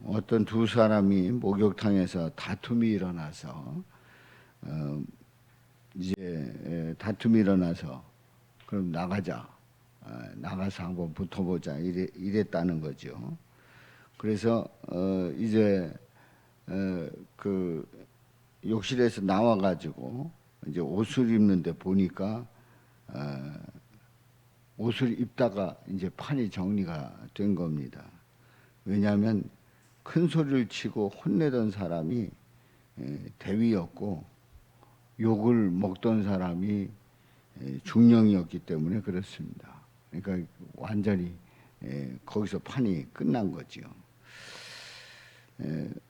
어떤 두 사람이 목욕탕에서 다툼이 일어나서 다툼이 일어나서 그럼 나가자, 나가서 한번 붙어보자 이랬다는 거죠. 그래서 그 욕실에서 나와가지고 이제 옷을 입는데 보니까 옷을 입다가 이제 판이 정리가 된 겁니다. 왜냐하면 큰 소리를 치고 혼내던 사람이 대위였고 욕을 먹던 사람이 중령이었기 때문에 그렇습니다. 그러니까 완전히 거기서 판이 끝난 거죠.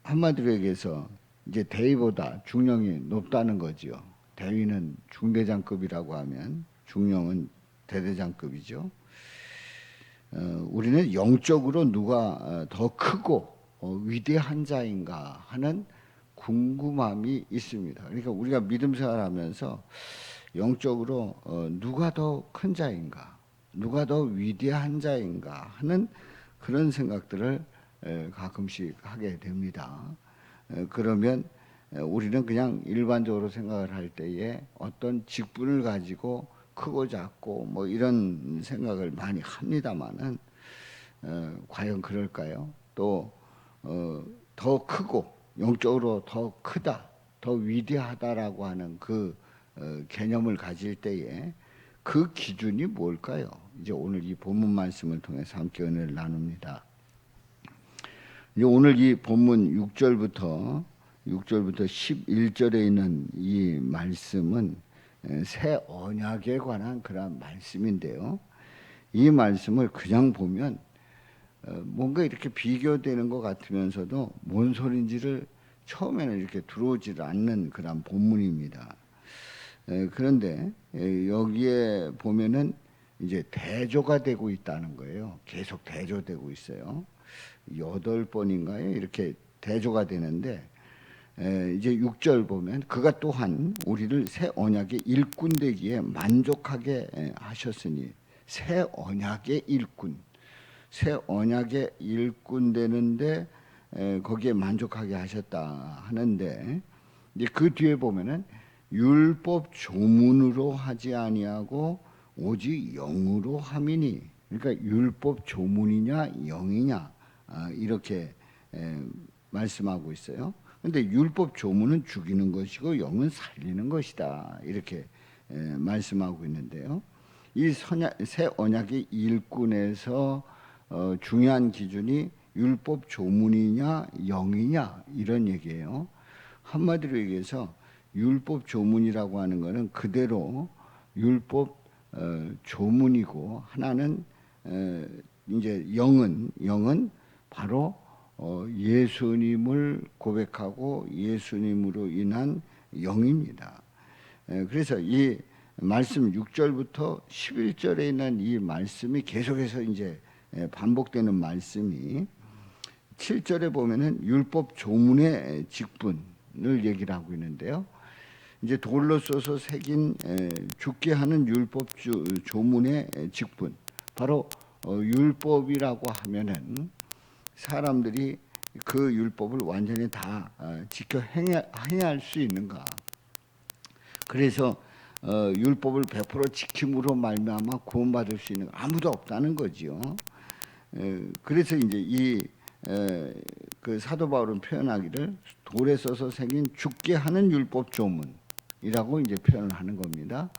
한마디로 얘기해서 이제 대위보다 중령이 높다는 거죠. 대위는 중대장급이라고 하면 중령은 대대장급이죠. 우리는 영적으로 누가 더 크고 위대한 자인가 하는 궁금함이 있습니다. 그러니까 우리가 믿음 생활하면서 영적으로 누가 더 큰 자인가, 누가 더 위대한 자인가 하는 그런 생각들을 가끔씩 하게 됩니다. 그러면 우리는 그냥 일반적으로 생각을 할 때에 어떤 직분을 가지고 크고 작고 뭐 이런 생각을 많이 합니다만은 과연 그럴까요? 또 더 크고 영적으로 더 크다, 더 위대하다라고 하는 그 개념을 가질 때에 그 기준이 뭘까요? 이제 오늘 이 본문 말씀을 통해서 함께 은혜를 나눕니다. 이제 오늘 이 본문 6절부터 11절에 있는 이 말씀은 새 언약에 관한 그런 말씀인데요. 이 말씀을 그냥 보면 뭔가 이렇게 비교되는 것 같으면서도 뭔 소린지를 처음에는 이렇게 들어오질 않는 그런 본문입니다. 그런데 여기에 보면은 이제 대조가 되고 있다는 거예요. 계속 대조되고 있어요. 8번인가요? 이렇게 대조가 되는데 이제 6절 보면 그가 또한 우리를 새 언약의 일꾼 되기에 만족하게 하셨으니 새 언약의 일꾼, 새 언약의 일꾼 되는데 거기에 만족하게 하셨다 하는데 이제 그 뒤에 보면은 율법 조문으로 하지 아니하고 오직 영으로 함이니, 그러니까 율법 조문이냐 영이냐 이렇게 말씀하고 있어요. 근데 율법 조문은 죽이는 것이고 영은 살리는 것이다 이렇게 말씀하고 있는데요. 이 새 언약의 일꾼에서 중요한 기준이 율법 조문이냐 영이냐 이런 얘기예요. 한마디로 얘기해서 율법 조문이라고 하는 것은 그대로 율법 조문이고, 하나는 이제 영은 바로 예수님을 고백하고 예수님으로 인한 영입니다. 그래서 이 말씀 6절부터 11절에 있는 이 말씀이 계속해서 이제 반복되는 말씀이 7절에 보면은 율법 조문의 직분을 얘기를 하고 있는데요. 이제 돌로 써서 새긴 죽게 하는 율법 조문의 직분, 바로 율법이라고 하면은 사람들이 그 율법을 완전히 다 지켜 행해야 할 수 있는가? 그래서 율법을 100% 지킴으로 말미암아 구원받을 수 있는 아무도 없다는 거지요. 그래서 이제 그 사도 바울은 표현하기를 돌에 써서 새긴 죽게 하는 율법 조문이라고 이제 표현을 하는 겁니다.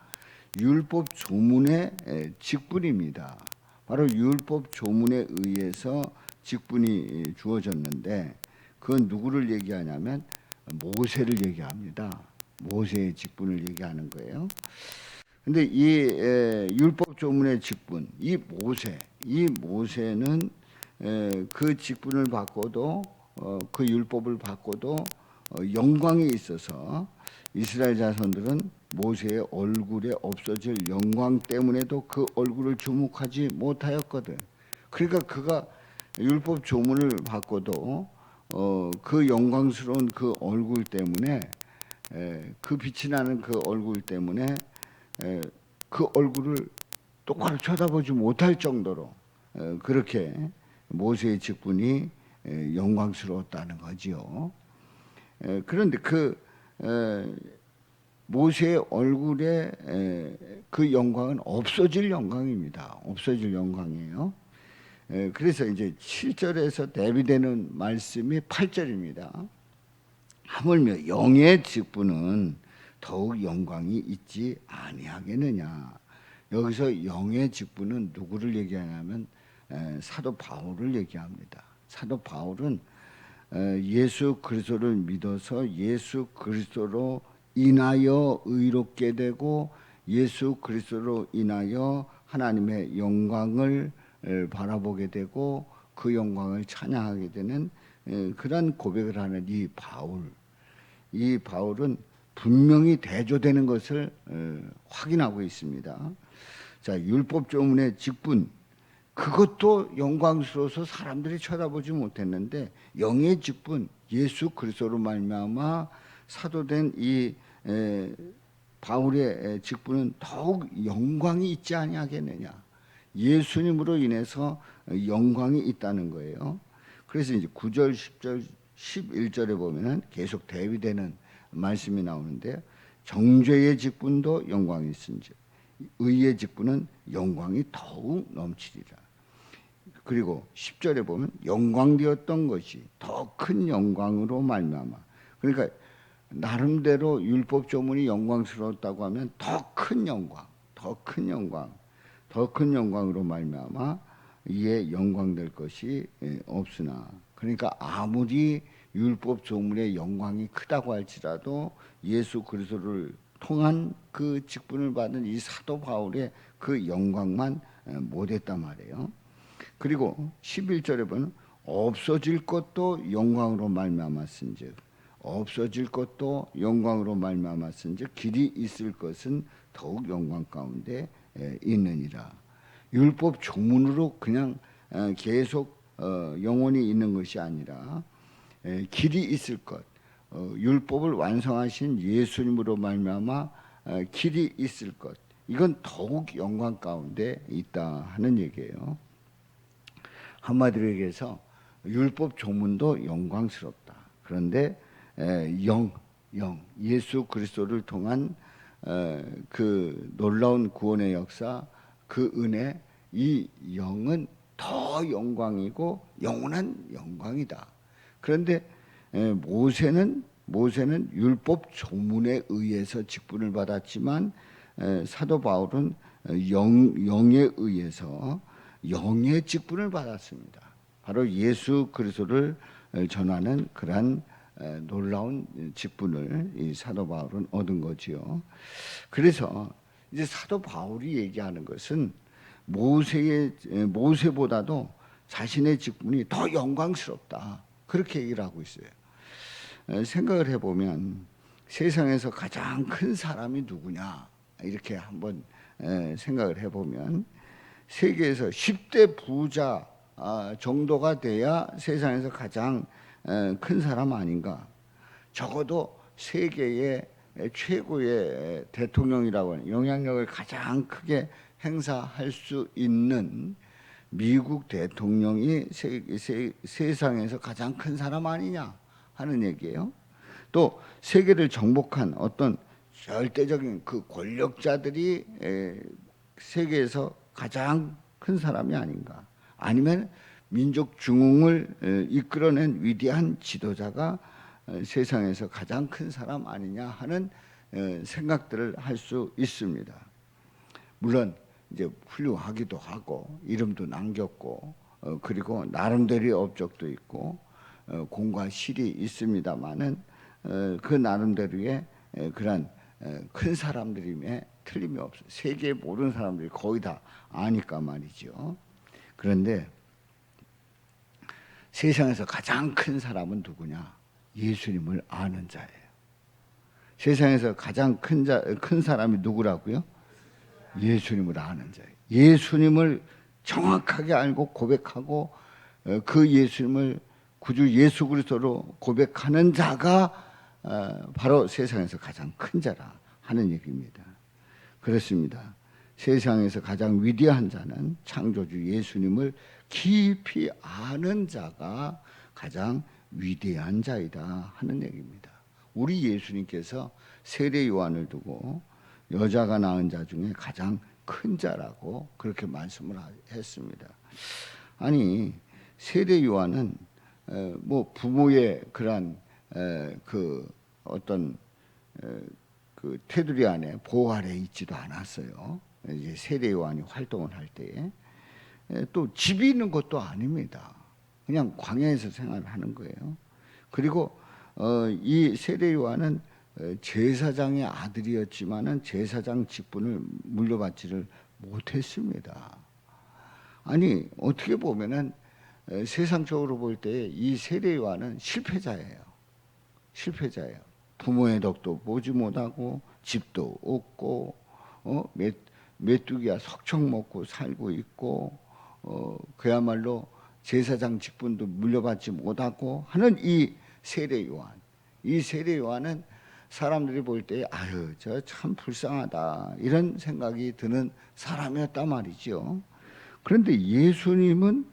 율법 조문의 직분입니다. 바로 율법 조문에 의해서 직분이 주어졌는데 그건 누구를 얘기하냐면 모세를 얘기합니다. 모세의 직분을 얘기하는 거예요. 근데 이 율법 조문의 직분, 이 모세는 그 직분을 받고도 그 율법을 받고도 영광이 있어서 이스라엘 자손들은 모세의 얼굴에 없어질 영광 때문에도 그 얼굴을 주목하지 못하였거든. 그러니까 그가 율법 조문을 받고도 그 영광스러운 그 얼굴 때문에, 그 빛이 나는 그 얼굴 때문에 그 얼굴을 똑바로 쳐다보지 못할 정도로 그렇게 모세의 직분이 영광스러웠다는 거지요. 그런데 그 모세의 얼굴에 그 영광은 없어질 영광입니다. 없어질 영광이에요. 그래서 이제 7절에서 대비되는 말씀이 8절입니다. 하물며 영의 직분은 더욱 영광이 있지 아니하겠느냐. 여기서 영의 직분은 누구를 얘기하냐면 사도 바울을 얘기합니다. 사도 바울은 예수 그리스도를 믿어서 예수 그리스도로 인하여 의롭게 되고 예수 그리스도로 인하여 하나님의 영광을 바라보게 되고 그 영광을 찬양하게 되는 그런 고백을 하는 이 바울은 분명히 대조되는 것을 확인하고 있습니다. 자, 율법 조문의 직분, 그것도 영광스러워서 사람들이 쳐다보지 못했는데 영의 직분, 예수 그리스도로 말미암아 사도된 이 바울의 직분은 더욱 영광이 있지 아니하겠느냐. 예수님으로 인해서 영광이 있다는 거예요. 그래서 이제 9절, 10절, 11절에 보면은 계속 대비되는 말씀이 나오는데요. 정죄의 직분도 영광이 있은지 의의 직분은 영광이 더욱 넘치리라. 그리고 10절에 보면 영광되었던 것이 더 큰 영광으로 말미암아. 그러니까 나름대로 율법 조문이 영광스러웠다고 하면 더 큰 영광, 더 큰 영광으로 말미암아 이에 영광될 것이 없으나. 그러니까 아무리 율법 조문의 영광이 크다고 할지라도 예수 그리스도를 통한 그 직분을 받은 이 사도 바울의 그 영광만 못했단 말이에요. 그리고 11절에 보면 없어질 것도 영광으로 말미암았은즉 없어질 것도 영광으로 말미암았은즉 길이 있을 것은 더욱 영광 가운데 있느니라. 율법 조문으로 그냥 계속 영원히 있는 것이 아니라 길이 있을 것, 율법을 완성하신 예수님으로 말미암아 길이 있을 것, 이건 더욱 영광 가운데 있다 하는 얘기예요. 한마디로 얘기해서 율법 조문도 영광스럽다. 그런데 예수 그리스도를 통한 그 놀라운 구원의 역사, 그 은혜, 이 영은 더 영광이고 영원한 영광이다. 그런데 모세는 율법 조문에 의해서 직분을 받았지만 사도 바울은 영에 의해서 영의 직분을 받았습니다. 바로 예수 그리스도를 전하는 그러한 놀라운 직분을 이 사도 바울은 얻은 거지요. 그래서 이제 사도 바울이 얘기하는 것은 모세보다도 자신의 직분이 더 영광스럽다. 그렇게 얘기를 하고 있어요. 생각을 해보면 세상에서 가장 큰 사람이 누구냐 이렇게 한번 생각을 해보면 세계에서 10대 부자 정도가 돼야 세상에서 가장 큰 사람 아닌가. 적어도 세계의 최고의 대통령이라고 하는 영향력을 가장 크게 행사할 수 있는 미국 대통령이 세상에서 가장 큰 사람 아니냐 하는 얘기예요. 또 세계를 정복한 어떤 절대적인 그 권력자들이 세계에서 가장 큰 사람이 아닌가. 아니면 민족 중흥을 이끌어낸 위대한 지도자가 세상에서 가장 큰 사람 아니냐 하는 생각들을 할 수 있습니다. 물론 이제 훌륭하기도 하고 이름도 남겼고 그리고 나름대로의 업적도 있고 공과 실이 있습니다만은 그 나름대로의 그런 큰 사람들임에 틀림이 없어요. 세계의 모든 사람들이 거의 다 아니까 말이죠. 그런데 세상에서 가장 큰 사람은 누구냐? 예수님을 아는 자예요. 세상에서 가장 큰 사람이 누구라고요? 예수님을 아는 자예요. 예수님을 정확하게 알고 고백하고 그 예수님을 구주 예수 그리스도로 고백하는 자가 바로 세상에서 가장 큰 자라 하는 얘기입니다. 그렇습니다. 세상에서 가장 위대한 자는 창조주 예수님을 깊이 아는 자가 가장 위대한 자이다 하는 얘기입니다. 우리 예수님께서 세례 요한을 두고 여자가 낳은 자 중에 가장 큰 자라고 그렇게 말씀을 했습니다. 아니 세례 요한은 뭐 부모의 그런 그 어떤 그 테두리 안에 보호 아래 있지도 않았어요. 이제 세례 요한이 활동을 할 때에 또 집이 있는 것도 아닙니다. 그냥 광야에서 생활하는 거예요. 그리고 이 세례 요한은 제사장의 아들이었지만은 제사장 직분을 물려받지를 못했습니다. 아니 어떻게 보면은 세상적으로 볼 때 이 세례 요한은 실패자예요. 실패자예요. 부모의 덕도 보지 못하고 집도 없고 메뚜기야 석청 먹고 살고 있고 그야말로 제사장 직분도 물려받지 못하고 하는 이 세례 요한. 이 세례 요한은 사람들이 볼 때 아유 저 참 불쌍하다 이런 생각이 드는 사람이었단 말이죠. 그런데 예수님은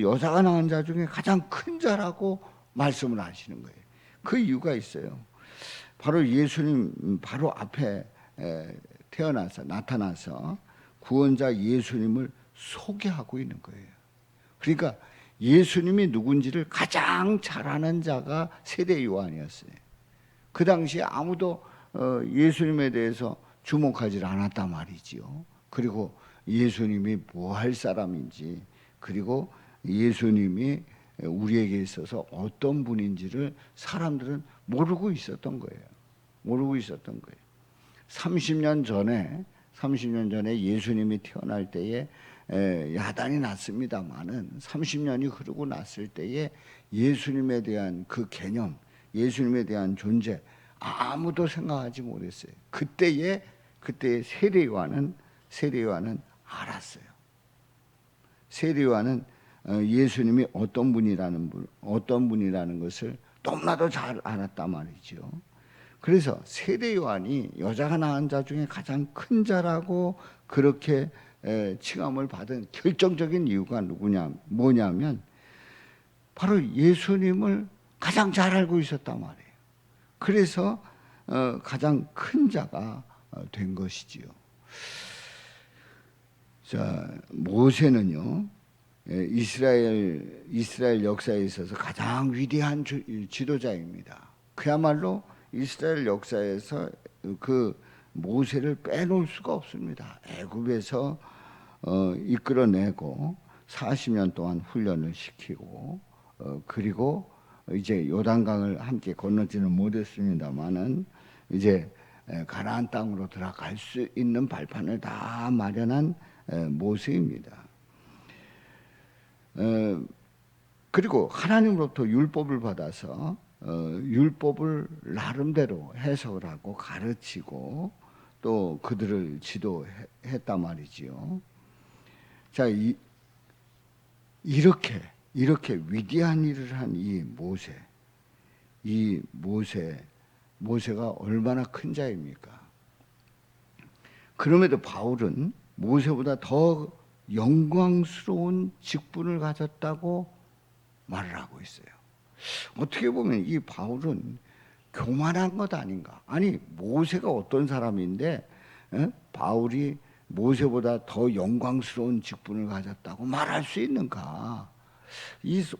여자가 낳은 자 중에 가장 큰 자라고 말씀을 하시는 거예요. 그 이유가 있어요. 바로 예수님 바로 앞에 나타나서 구원자 예수님을 소개하고 있는 거예요. 그러니까 예수님이 누군지를 가장 잘 아는 자가 세례 요한이었어요. 그 당시에 아무도 예수님에 대해서 주목하지 않았단 말이지요. 그리고 예수님이 뭐 할 사람인지, 그리고 예수님이 우리에게 있어서 어떤 분인지를 사람들은 모르고 있었던 거예요. 모르고 있었던 거예요. 30년 전에 예수님이 태어날 때에 야단이 났습니다만은 30년이 흐르고 났을 때에 예수님에 대한 그 개념, 예수님에 대한 존재 아무도 생각하지 못했어요. 그때에 세례 요한은 알았어요. 세례 요한은 예수님이 어떤 분이라는 것을 너무나도 잘 알았단 말이죠. 그래서 세례 요한이 여자가 낳은 자 중에 가장 큰 자라고 그렇게 칭함을 받은 결정적인 이유가 뭐냐면 바로 예수님을 가장 잘 알고 있었단 말이에요. 그래서 가장 큰 자가 된 것이지요. 자, 모세는요, 이스라엘 역사에 있어서 가장 위대한 지도자입니다. 그야말로 이스라엘 역사에서 그 모세를 빼놓을 수가 없습니다. 애굽에서 이끌어내고 40년 동안 훈련을 시키고 그리고 이제 요단강을 함께 건너지는 못했습니다만은 이제 가나안 땅으로 들어갈 수 있는 발판을 다 마련한 모세입니다. 그리고 하나님으로부터 율법을 받아서 율법을 나름대로 해석을 하고 가르치고 또 그들을 지도했단 말이지요. 자, 이렇게 위대한 일을 한 이 모세가 얼마나 큰 자입니까? 그럼에도 바울은 모세보다 더 영광스러운 직분을 가졌다고 말을 하고 있어요. 어떻게 보면 이 바울은 교만한 것 아닌가? 아니 모세가 어떤 사람인데 바울이 모세보다 더 영광스러운 직분을 가졌다고 말할 수 있는가?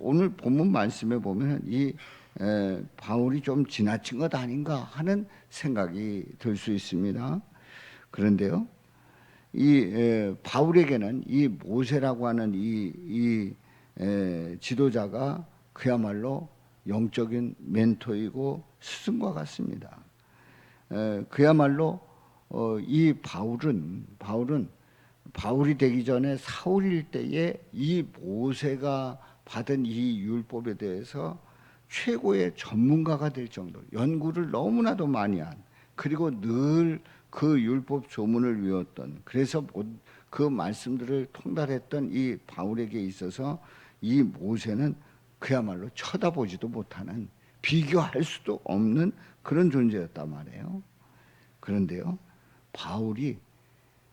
오늘 본문 말씀에 보면 바울이 좀 지나친 것 아닌가 하는 생각이 들 수 있습니다. 그런데요, 바울에게는 이 모세라고 하는 지도자가 그야말로 영적인 멘토이고 스승과 같습니다. 그야말로 이 바울이 되기 전에 사울일 때에 이 모세가 받은 이 율법에 대해서 최고의 전문가가 될 정도로 연구를 너무나도 많이 한, 그리고 늘 그 율법 조문을 외웠던, 그래서 그 말씀들을 통달했던 이 바울에게 있어서 이 모세는 그야말로 쳐다보지도 못하는, 비교할 수도 없는 그런 존재였단 말이에요. 그런데요, 바울이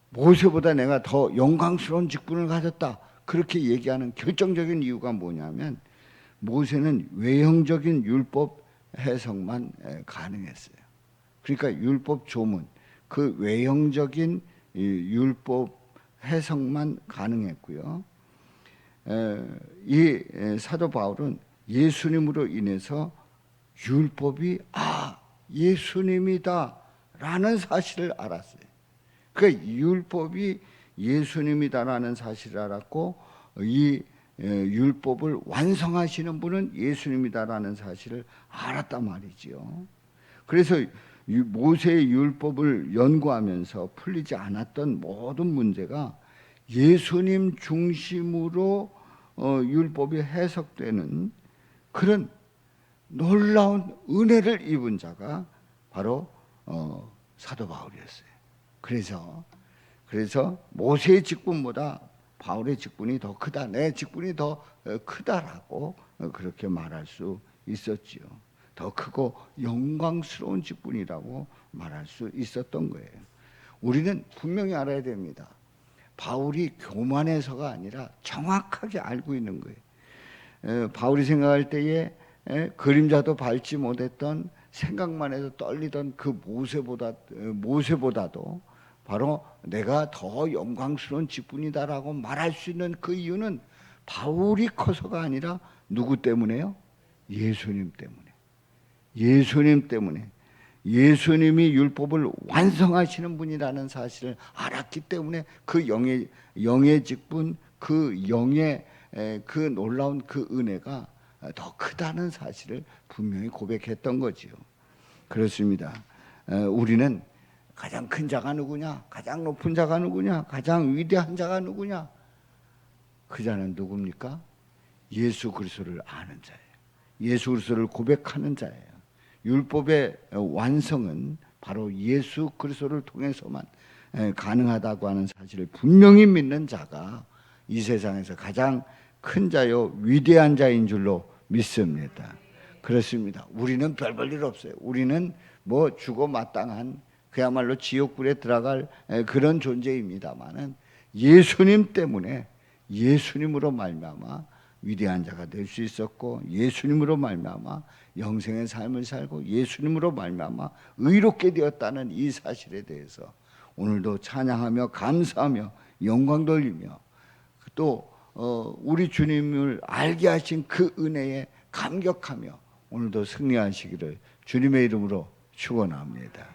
모세보다 내가 더 영광스러운 직분을 가졌다 그렇게 얘기하는 결정적인 이유가 뭐냐면 모세는 외형적인 율법 해석만 가능했어요. 그러니까 율법 조문, 그 외형적인 율법 해석만 가능했고요. 이 사도 바울은 예수님으로 인해서 율법이 예수님이다라는 사실을 알았어요. 그 율법이 예수님이다라는 사실을 알았고, 이 율법을 완성하시는 분은 예수님이다라는 사실을 알았단 말이지요. 그래서 모세의 율법을 연구하면서 풀리지 않았던 모든 문제가 예수님 중심으로 율법이 해석되는 그런 놀라운 은혜를 입은 자가 바로 사도 바울이었어요. 그래서 모세의 직분보다 바울의 직분이 더 크다, 내 직분이 더 크다라고 그렇게 말할 수 있었지요. 더 크고 영광스러운 직분이라고 말할 수 있었던 거예요. 우리는 분명히 알아야 됩니다. 바울이 교만해서가 아니라 정확하게 알고 있는 거예요. 바울이 생각할 때에 그림자도 밟지 못했던, 생각만 해도 떨리던 그 모세보다도 바로 내가 더 영광스러운 직분이다라고 말할 수 있는 그 이유는 바울이 커서가 아니라 누구 때문에요? 예수님 때문에. 예수님 때문에. 예수님이 율법을 완성하시는 분이라는 사실을 알았기 때문에 그 영의 직분, 그 영의 그 놀라운 그 은혜가 더 크다는 사실을 분명히 고백했던 거지요. 그렇습니다. 우리는 가장 큰 자가 누구냐? 가장 높은 자가 누구냐? 가장 위대한 자가 누구냐? 그 자는 누굽니까? 예수 그리스도를 아는 자예요. 예수 그리스도를 고백하는 자예요. 율법의 완성은 바로 예수 그리스도를 통해서만 가능하다고 하는 사실을 분명히 믿는 자가 이 세상에서 가장 큰 자요 위대한 자인 줄로 믿습니다. 그렇습니다. 우리는 별 볼 일 없어요. 우리는 뭐 죽어 마땅한 그야말로 지옥불에 들어갈 그런 존재입니다만은 예수님 때문에, 예수님으로 말미암아 위대한 자가 될 수 있었고, 예수님으로 말미암아 영생의 삶을 살고, 예수님으로 말미암아 의롭게 되었다는 이 사실에 대해서 오늘도 찬양하며 감사하며 영광 돌리며 또 우리 주님을 알게 하신 그 은혜에 감격하며 오늘도 승리하시기를 주님의 이름으로 축원합니다.